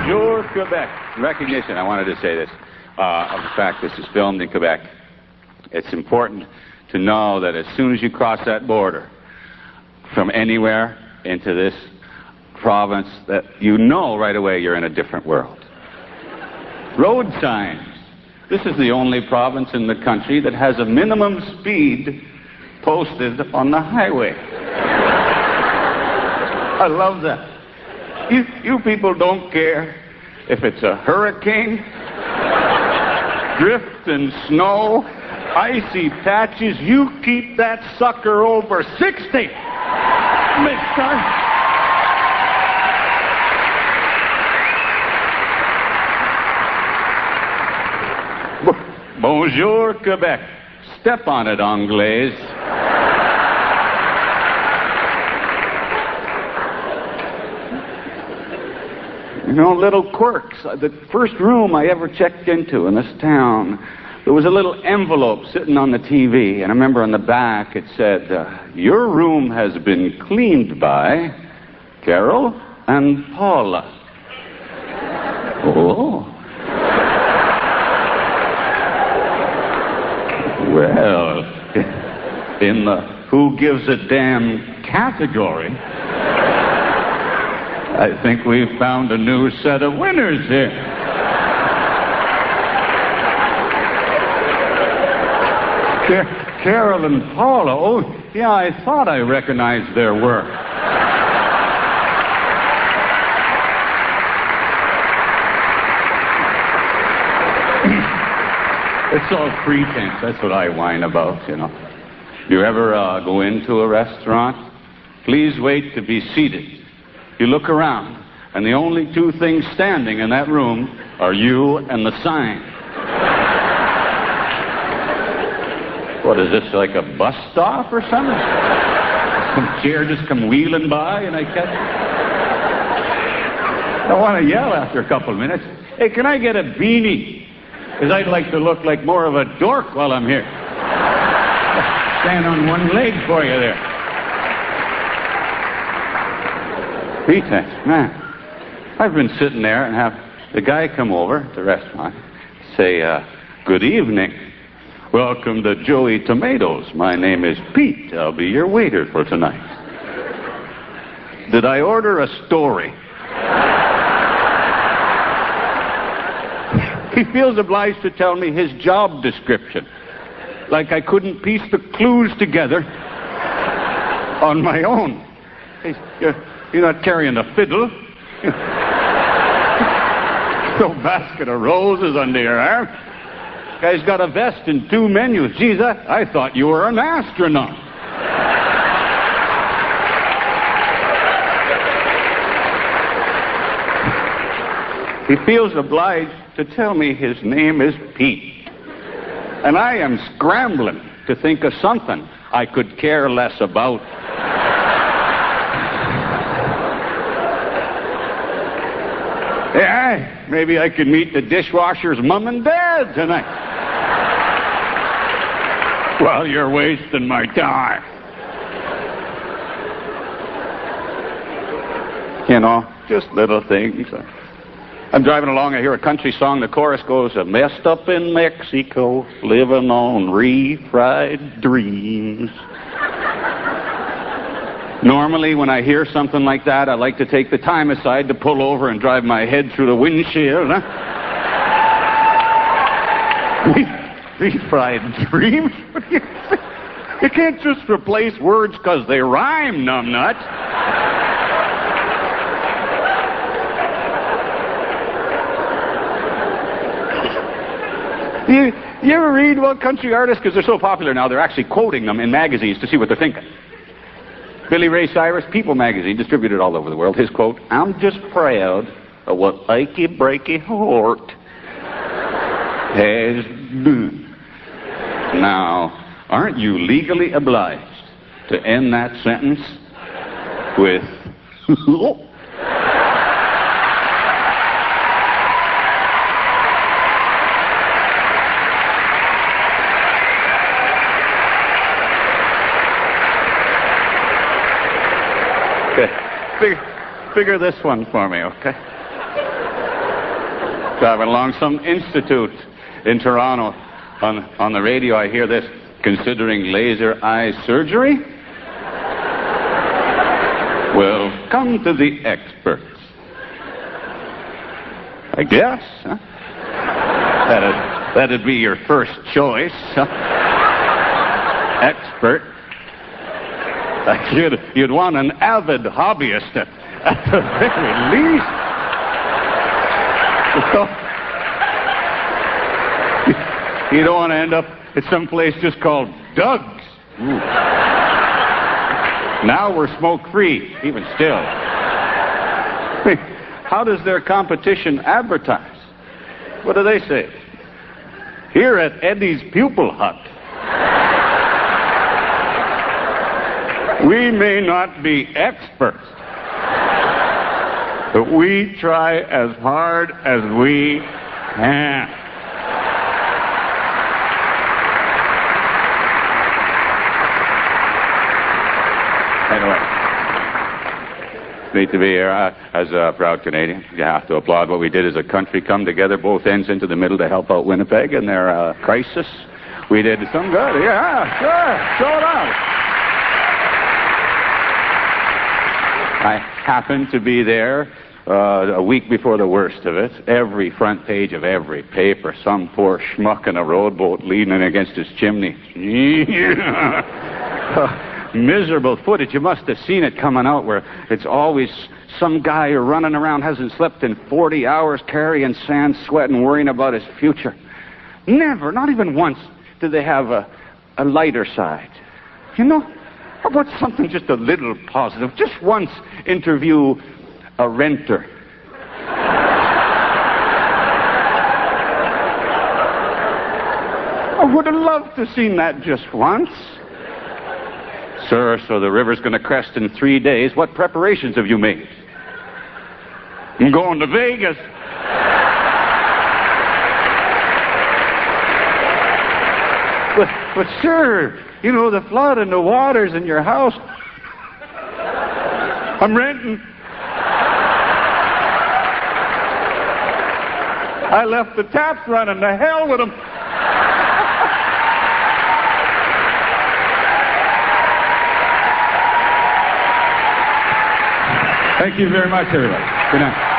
Bonjour, Quebec. In recognition, I wanted to say this, of the fact this is filmed in Quebec. It's important to know that as soon as you cross that border from anywhere into this province, that you know right away you're in a different world. Road signs. This is the only province in the country that has a minimum speed posted on the highway. I love that. You people don't care if it's a hurricane, drift and snow, icy patches. You keep that sucker over 60, mister. Bonjour, Quebec. Step on it, Anglaise. You know, little quirks. The first room I ever checked into in this town, there was a little envelope sitting on the TV, and I remember on the back it said, your room has been cleaned by Carol and Paula. Oh. Well, in the who gives a damn category, I think we've found a new set of winners here. Carol and Paula. Oh, yeah, I thought I recognized their work. It's all pretense. That's what I whine about, you know. You ever go into a restaurant? Please wait to be seated. You look around, and the only two things standing in that room are you and the sign. What is this, like a bus stop or something? Some chair just come wheeling by and I catch it? I want to yell after a couple of minutes. Hey, can I get a beanie? Because I'd like to look like more of a dork while I'm here. Stand on one leg for you there. Pretense, man. I've been sitting there and have the guy come over to the restaurant, say, good evening. Welcome to Joey Tomatoes. My name is Pete. I'll be your waiter for tonight. Did I order a story? He feels obliged to tell me his job description. Like I couldn't piece the clues together on my own. You're not carrying a fiddle. No basket of roses under your arm. Guy's got a vest and 2 menus. Geez, I thought you were an astronaut. He feels obliged to tell me his name is Pete. And I am scrambling to think of something I could care less about. Yeah, maybe I could meet the dishwasher's mom and dad tonight. Well, you're wasting my time. You know, just little things. I'm driving along, I hear a country song, the chorus goes, messed up in Mexico, living on refried dreams. Normally, when I hear something like that, I like to take the time aside to pull over and drive my head through the windshield. Huh? Refried dreams? You can't just replace words because they rhyme, numbnut. You ever read what country artists, because they're so popular now, they're actually quoting them in magazines to see what they're thinking. Billy Ray Cyrus, People magazine, distributed all over the world. His quote, I'm just proud of what achy breaky heart has done. Now, aren't you legally obliged to end that sentence with Okay. Figure this one for me, okay? Driving along some institute in Toronto. On the radio, I hear this, considering laser eye surgery? Well, come to the experts. I guess, huh? That'd be your first choice, huh? Expert. You'd want an avid hobbyist at the very least. So, you don't want to end up at some place just called Doug's. Ooh. Now we're smoke-free, even still. How does their competition advertise? What do they say? Here at Eddie's Pupil Hut, we may not be experts, but we try as hard as we can. Anyway, it's neat to be here. As a proud Canadian, you have to applaud what we did as a country, come together, both ends into the middle to help out Winnipeg in their crisis. We did some good. Yeah, sure. Show it out. I happened to be there a week before the worst of it. Every front page of every paper, some poor schmuck in a rowboat leaning against his chimney. Miserable footage. You must have seen it coming out where it's always some guy running around, hasn't slept in 40 hours, carrying sand, sweating, worrying about his future. Never, not even once, did they have a lighter side. You know? How about something just a little positive? Just once interview a renter. I would have loved to have seen that just once. Sir, so the river's going to crest in 3 days. What preparations have you made? I'm going to Vegas. But sir, you know, the flood and the waters in your house. I'm renting. I left the taps running. To hell with them. Thank you very much, everybody. Good night.